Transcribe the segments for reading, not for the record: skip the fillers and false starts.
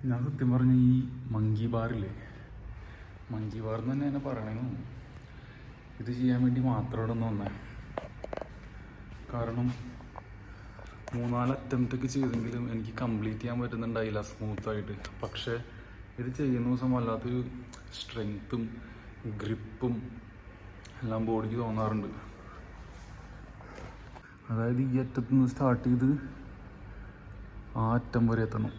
ഞാൻ സത്യം പറഞ്ഞ ഈ മങ്കി ബാറില്ലേ, മങ്കി ബാർ എന്ന് തന്നെ എന്നെ പറയണമെന്ന് ഇത് ചെയ്യാൻ വേണ്ടി മാത്രം ഇവിടെ നിന്ന് വന്നേ. കാരണം 3-4 അറ്റംപ്റ്റൊക്കെ ചെയ്തെങ്കിലും എനിക്ക് കംപ്ലീറ്റ് ചെയ്യാൻ പറ്റുന്നുണ്ടായില്ല സ്മൂത്തായിട്ട്. പക്ഷേ ഇത് ചെയ്യുന്ന ദിവസം വല്ലാത്തൊരു സ്ട്രെങ്ത്തും ഗ്രിപ്പും എല്ലാം ബോഡിക്ക് തോന്നാറുണ്ട്. അതായത് ഈ അറ്റത്ത് നിന്ന് സ്റ്റാർട്ട് ചെയ്ത് ആ അറ്റം വരെ എത്തണം.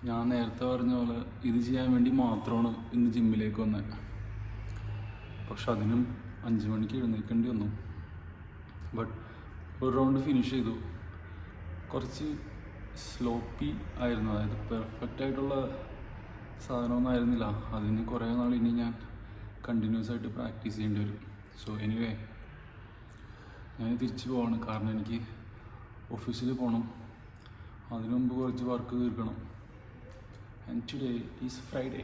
ഞാൻ നേരത്തെ പറഞ്ഞ പോലെ ഇത് ചെയ്യാൻ വേണ്ടി മാത്രമാണ് ഇന്ന് ജിമ്മിലേക്ക് വന്നത്. പക്ഷെ അതിനും 5 മണിക്ക് എഴുന്നേൽക്കേണ്ടി വന്നു. ബട്ട് ഒരു റൗണ്ട് ഫിനിഷ് ചെയ്തു. കുറച്ച് സ്ലോപ്പി ആയിരുന്നു, അതായത് പെർഫെക്റ്റ് ആയിട്ടുള്ള സാധനമൊന്നും ആയിരുന്നില്ല. അതിന് കുറേ നാൾ ഇനി ഞാൻ കണ്ടിന്യൂസ് ആയിട്ട് പ്രാക്ടീസ് ചെയ്യേണ്ടി വരും. സോ എനിവേ ഞാൻ തിരിച്ചു പോവാണ്. കാരണം എനിക്ക് ഓഫീസിൽ പോകണം. അതിനു മുമ്പ് കുറച്ച് വർക്ക് തീർക്കണം. And today is Friday.